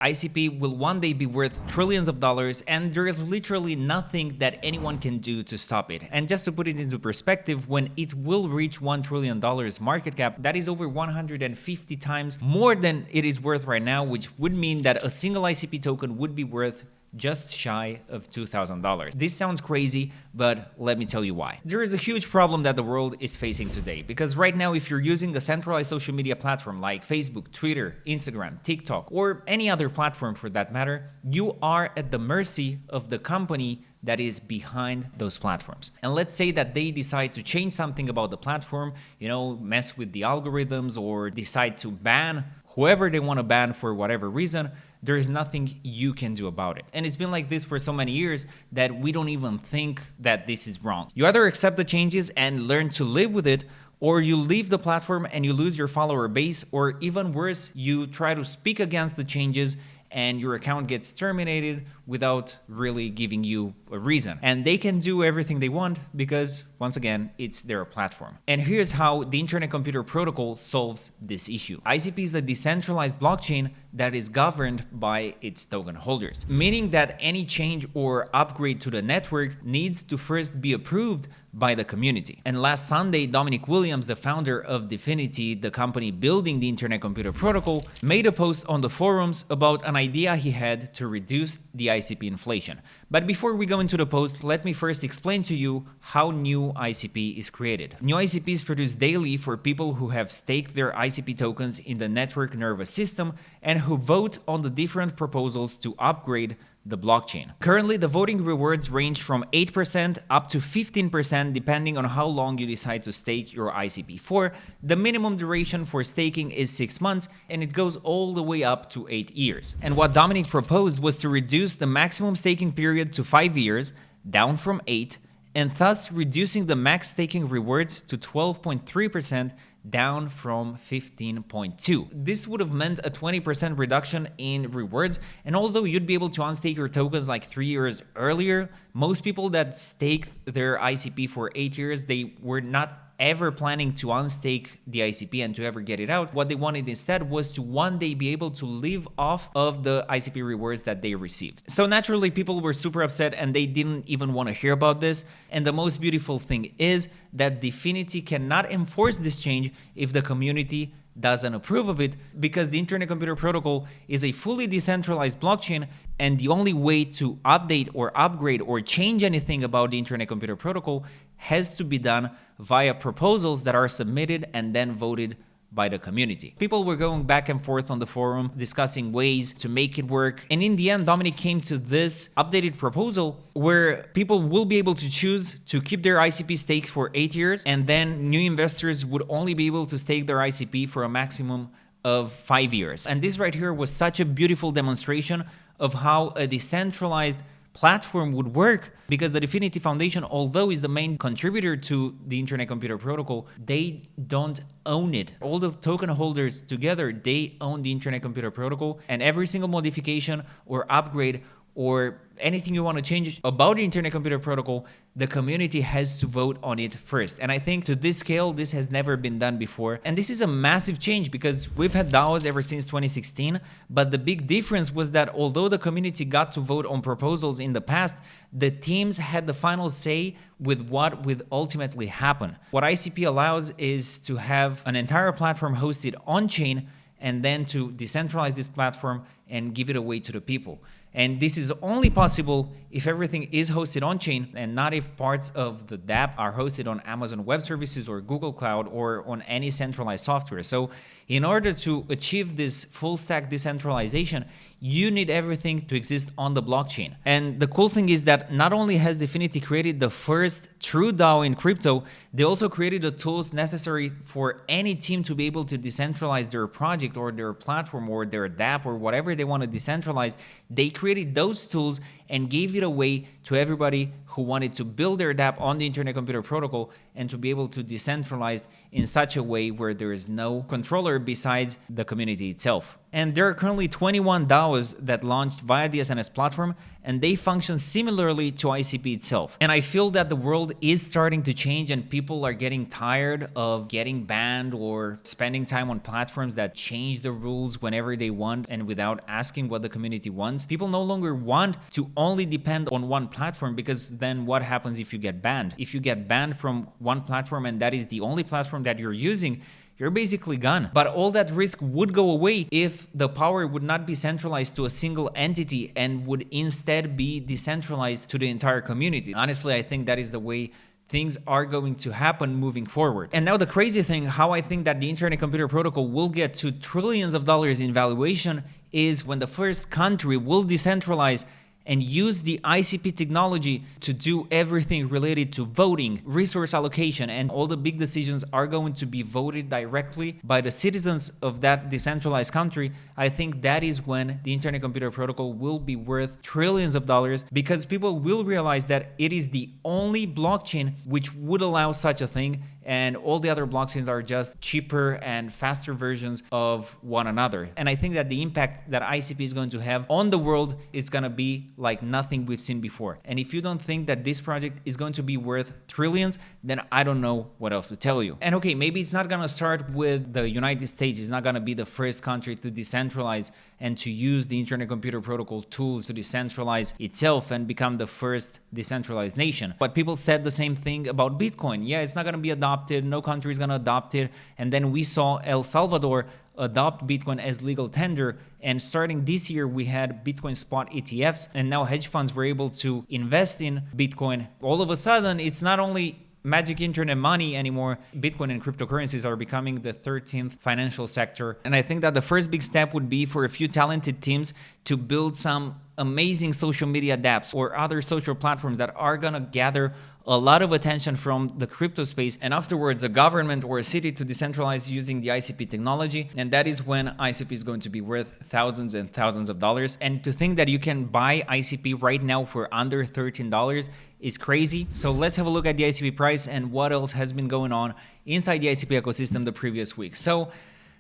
ICP will one day be worth trillions of dollars, and there is literally nothing that anyone can do to stop it. And just to put it into perspective, when it will reach $1 trillion market cap, that is over 150 times more than it is worth right now, which would mean that a single ICP token would be worth just shy of $2,000. This sounds crazy, but let me tell you why. There is a huge problem that the world is facing today, because right now, if you're using a centralized social media platform like Facebook, Twitter, Instagram, TikTok, or any other platform for that matter, you are at the mercy of the company that is behind those platforms. And let's say that they decide to change something about the platform, mess with the algorithms, or decide to ban whoever they want to ban for whatever reason. There is nothing you can do about it. And it's been like this for so many years that we don't even think that this is wrong. You either accept the changes and learn to live with it, or you leave the platform and you lose your follower base, or even worse, you try to speak against the changes and your account gets terminated without really giving you a reason. And they can do everything they want because, once again, it's their platform. And here's how the Internet Computer Protocol solves this issue. ICP is a decentralized blockchain that is governed by its token holders, meaning that any change or upgrade to the network needs to first be approved by the community. And last Sunday, Dominic Williams, the founder of Dfinity, the company building the Internet Computer Protocol, made a post on the forums about an idea he had to reduce the ICP inflation. But before we go into the post, let me first explain to you how new ICP is created. New ICP is produced daily for people who have staked their ICP tokens in the network nervous system and who vote on the different proposals to upgrade the blockchain. Currently, the voting rewards range from 8% up to 15% depending on how long you decide to stake your ICP for. The minimum duration for staking is 6 months, and it goes all the way up to 8 years. And what Dominic proposed was to reduce the maximum staking period to 5 years, down from 8, and thus reducing the max staking rewards to 12.3%, down from 15.2. This would have meant a 20% reduction in rewards, and although you'd be able to unstake your tokens like 3 years earlier, most people that staked their ICP for 8 years, they were not ever planning to unstake the ICP and to ever get it out. What they wanted instead was to one day be able to live off of the ICP rewards that they received. So naturally, people were super upset and they didn't even want to hear about this. And the most beautiful thing is that Dfinity cannot enforce this change if the community doesn't approve of it, because the Internet Computer Protocol is a fully decentralized blockchain, and the only way to update or upgrade or change anything about the Internet Computer Protocol has to be done via proposals that are submitted and then voted by the community. People were going back and forth on the forum discussing ways to make it work, and in the end Dominic came to this updated proposal where people will be able to choose to keep their ICP staked for 8 years, and then new investors would only be able to stake their ICP for a maximum of 5 years. And this right here was such a beautiful demonstration of how a decentralized platform would work, because the Dfinity Foundation, although is the main contributor to the Internet Computer Protocol, they don't own it. All the token holders together, they own the Internet Computer Protocol, and every single modification or upgrade or anything you want to change about the Internet Computer Protocol, the community has to vote on it first. And I think to this scale, this has never been done before. And this is a massive change, because we've had DAOs ever since 2016. But the big difference was that although the community got to vote on proposals in the past, the teams had the final say with what would ultimately happen. What ICP allows is to have an entire platform hosted on-chain, and then to decentralize this platform and give it away to the people. And this is only possible if everything is hosted on-chain, and not if parts of the dApp are hosted on Amazon Web Services or Google Cloud or on any centralized software. So in order to achieve this full stack decentralization, you need everything to exist on the blockchain. And the cool thing is that not only has Dfinity created the first true DAO in crypto, they also created the tools necessary for any team to be able to decentralize their project or their platform or their dApp or whatever they want to decentralize. They created those tools and gave it away to everybody who wanted to build their dApp on the Internet Computer Protocol and to be able to decentralize in such a way where there is no controller besides the community itself. And there are currently 21 DAOs that launched via the SNS platform, and they function similarly to ICP itself. And I feel that the world is starting to change and people are getting tired of getting banned or spending time on platforms that change the rules whenever they want and without asking what the community wants. People no longer want to only depend on one platform, because then what happens if you get banned? If you get banned from one platform and that is the only platform that you're using, you're basically gone. But all that risk would go away if the power would not be centralized to a single entity and would instead be decentralized to the entire community. Honestly, I think that is the way things are going to happen moving forward. And now the crazy thing, how I think that the Internet Computer Protocol will get to trillions of dollars in valuation is when the first country will decentralize and use the ICP technology to do everything related to voting, resource allocation, and all the big decisions are going to be voted directly by the citizens of that decentralized country. I think that is when the Internet Computer Protocol will be worth trillions of dollars, because people will realize that it is the only blockchain which would allow such a thing, and all the other blockchains are just cheaper and faster versions of one another. And I think that the impact that ICP is going to have on the world is going to be like nothing we've seen before. And if you don't think that this project is going to be worth trillions, then I don't know what else to tell you. And okay, maybe it's not going to start with the United States. It's not going to be the first country to decentralize and to use the Internet Computer Protocol tools to decentralize itself and become the first decentralized nation. But people said the same thing about Bitcoin. Yeah, it's not going to be adopted. No country is going to adopt it. And then we saw El Salvador adopt Bitcoin as legal tender. And starting this year, we had Bitcoin spot ETFs, and now hedge funds were able to invest in Bitcoin. All of a sudden, it's not only magic internet money anymore. Bitcoin and cryptocurrencies are becoming the 13th financial sector. And I think that the first big step would be for a few talented teams to build some amazing social media dApps or other social platforms that are going to gather a lot of attention from the crypto space, and afterwards a government or a city to decentralize using the ICP technology. And that is when ICP is going to be worth thousands and thousands of dollars. And to think that you can buy ICP right now for under $13 is crazy. So let's have a look at the ICP price and what else has been going on inside the ICP ecosystem the previous week. So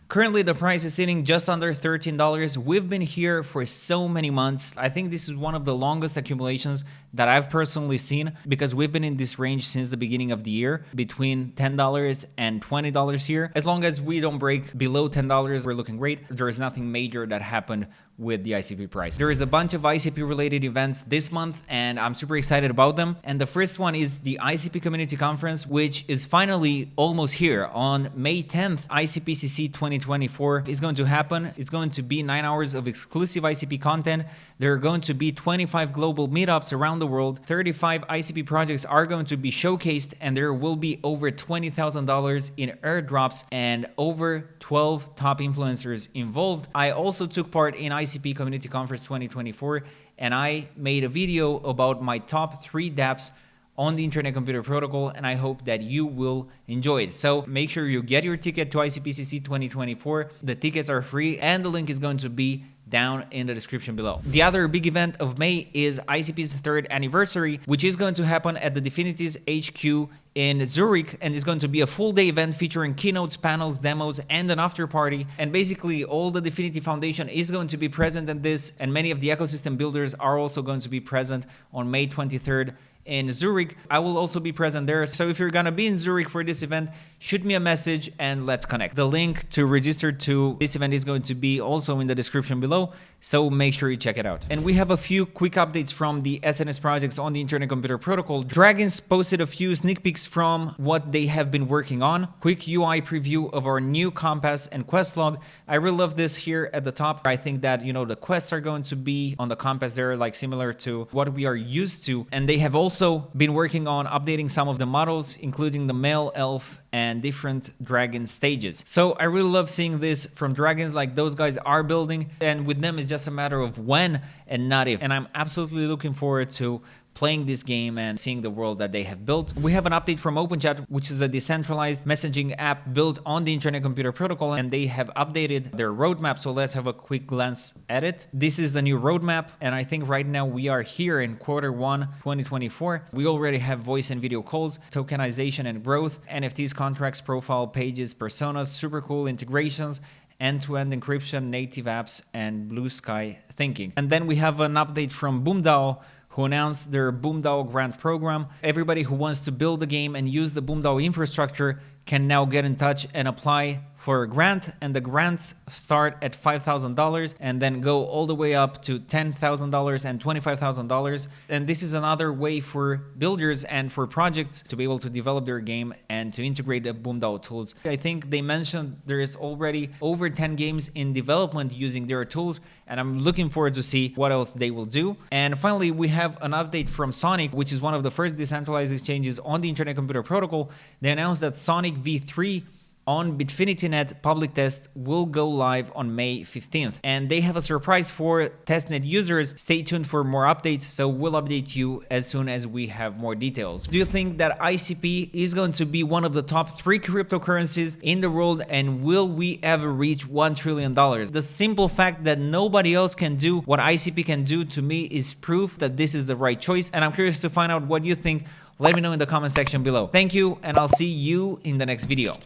currently, the price is sitting just under $13. We've been here for so many months. I think this is one of the longest accumulations that I've personally seen, because we've been in this range since the beginning of the year, between $10 and $20 here. As long as we don't break below $10, we're looking great. There is nothing major that happened with the ICP price. There is a bunch of ICP related events this month, and I'm super excited about them. And the first one is the ICP Community Conference, which is finally almost here. On May 10th, ICPCC 2024 is going to happen. It's going to be 9 hours of exclusive ICP content. There are going to be 25 global meetups around the world. 35 ICP projects are going to be showcased, and there will be over $20,000 in airdrops and over 12 top influencers involved. I also took part in ICP Community Conference 2024, and I made a video about my top 3 dApps on the Internet Computer Protocol, and I hope that you will enjoy it. So make sure you get your ticket to ICPCC 2024. The tickets are free, and the link is going to be down in the description below. The other big event of May is ICP's 3rd anniversary, which is going to happen at the Dfinity's HQ in Zurich, and it's going to be a full day event featuring keynotes, panels, demos, and an after party. And basically all the Dfinity Foundation is going to be present in this, and many of the ecosystem builders are also going to be present on May 23rd in Zurich. I will also be present there. So if you're gonna be in Zurich for this event, shoot me a message and let's connect. The link to register to this event is going to be also in the description below, so make sure you check it out. And we have a few quick updates from the SNS projects on the Internet Computer Protocol. Dragginz posted a few sneak peeks from what they have been working on. Quick UI preview of our new compass and quest log. I really love this here at the top. I think that, you know, the quests are going to be on the compass there, like similar to what we are used to. And they have also been working on updating some of the models, including the male elf and different dragon stages. So I really love seeing this from Dragginz, like those guys are building, and with them it's just a matter of when and not if. And I'm absolutely looking forward to playing this game and seeing the world that they have built. We have an update from Openchat, which is a decentralized messaging app built on the Internet Computer Protocol, and they have updated their roadmap. So let's have a quick glance at it. This is the new roadmap, and I think right now we are here in Q1 2024. We already have voice and video calls, tokenization and growth, NFTs, contracts, profile pages, personas, super cool integrations, end-to-end encryption, native apps, and blue sky thinking. And then we have an update from BoomDAO, who announced their BoomDAO grant program. Everybody who wants to build a game and use the BoomDAO infrastructure can now get in touch and apply for a grant, and the grants start at $5,000 and then go all the way up to $10,000 and $25,000. And this is another way for builders and for projects to be able to develop their game and to integrate the BoomDAO tools. I think they mentioned there is already over 10 games in development using their tools, and I'm looking forward to see what else they will do. And finally, we have an update from Sonic, which is one of the first decentralized exchanges on the Internet Computer Protocol. They announced that Sonic V3 on Dfinity public test will go live on May 15th. And they have a surprise for testnet users. Stay tuned for more updates, so we'll update you as soon as we have more details. Do you think that ICP is going to be one of the top 3 cryptocurrencies in the world, and will we ever reach $1 trillion? The simple fact that nobody else can do what ICP can do, to me, is proof that this is the right choice, and I'm curious to find out what you think. Let me know in the comment section below. Thank you, and I'll see you in the next video.